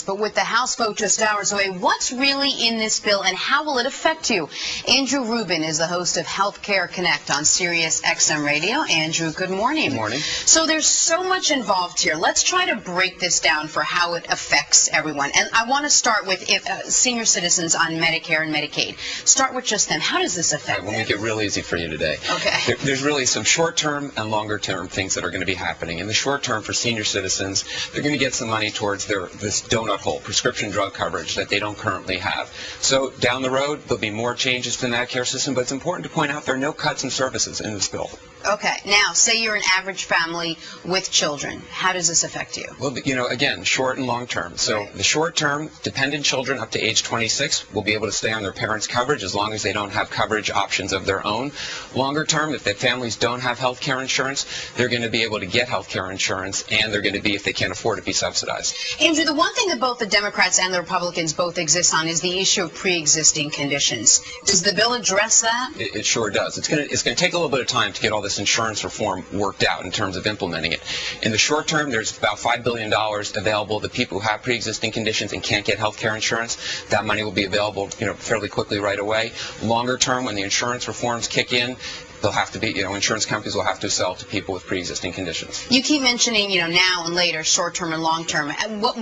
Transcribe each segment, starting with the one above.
But with the House vote just hours away, what's really in this bill and how will it affect you? Andrew Rubin is the host of Healthcare Connect on Sirius XM Radio. Andrew, good morning. Good morning. So there's so much involved here. Let's try to break this down for how it affects everyone. And I want to start with senior citizens on Medicare and Medicaid. Start with just them. How does this affect them? We'll make it real easy for you today. Okay. There's really some short-term and longer-term things that are going to be happening. In the short term, for senior citizens, they're going to get some money towards this donut hole, prescription drug coverage that they don't currently have. So down the road, there'll be more changes to the Medicare system, but it's important to point out there are no cuts in services in this bill. Okay. Now, say you're an average family with children. How does this affect you? Well, again, short and long term. So Right. the short term, dependent children up to age 26 will be able to stay on their parents' coverage as long as they don't have coverage options of their own. Longer term, if their families don't have health care insurance, they're going to be able to get health care insurance, and they're going to be, if they can't afford it, be subsidized. Andrew, the one thing that both the Democrats and the Republicans both exist on is the issue of pre-existing conditions. Does the bill address that? It sure does. It's going to take a little bit of time to get all this insurance reform worked out in terms of implementing it. In the short term, there's about $5 billion available to people who have pre-existing conditions and can't get health care insurance. That money will be available, fairly quickly right away. Longer term, when the insurance reforms kick in, they'll have to be, insurance companies will have to sell to people with pre-existing conditions. You keep mentioning, now and later, short-term and long-term.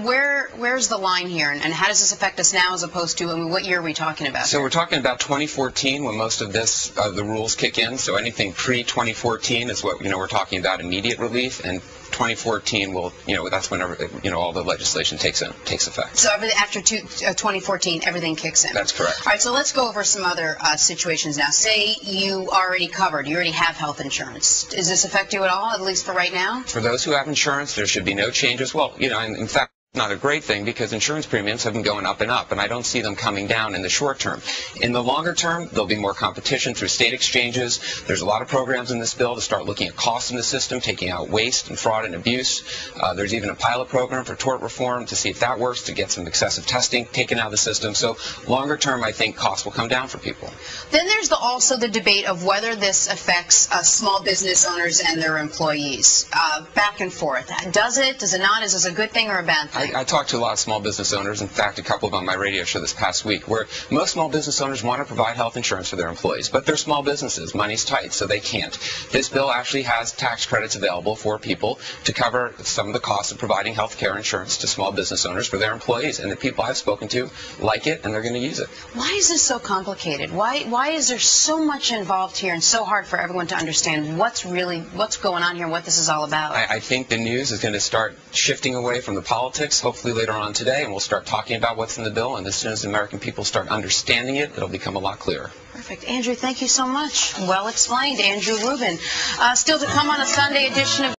Where's the line here, and how does this affect us now as opposed to, what year are we talking about? So we're talking about 2014 when most of the rules kick in. So anything pre-2014 is what, we're talking about immediate relief, and 2014 will, that's whenever, all the legislation takes effect. So after 2014, everything kicks in? That's correct. All right, so let's go over some other situations now. Say you already have health insurance. Does this affect you at all, at least for right now? For those who have insurance, there should be no changes. Well, in fact, not a great thing because insurance premiums have been going up, and I don't see them coming down in the short term. In the longer term, there'll be more competition through state exchanges. There's a lot of programs in this bill to start looking at costs in the system, taking out waste and fraud and abuse. There's even a pilot program for tort reform to see if that works, to get some excessive testing taken out of the system. So longer term, I think costs will come down for people. Then there's also the debate of whether this affects small business owners and their employees. Back and forth. Does it? Does it not? Is this a good thing or a bad thing? I talked to a lot of small business owners, in fact, a couple of them on my radio show this past week, where most small business owners want to provide health insurance for their employees, but they're small businesses. Money's tight, so they can't. This bill actually has tax credits available for people to cover some of the costs of providing health care insurance to small business owners for their employees, and the people I've spoken to like it, and they're going to use it. Why is this so complicated? Why is there so much involved here and so hard for everyone to understand what's going on here and what this is all about? I think the news is going to start shifting away from the politics, hopefully later on today, and we'll start talking about what's in the bill, and as soon as the American people start understanding it, it'll become a lot clearer. Perfect. Andrew, thank you so much. Well explained. Andrew Rubin. Still to come on a Sunday edition of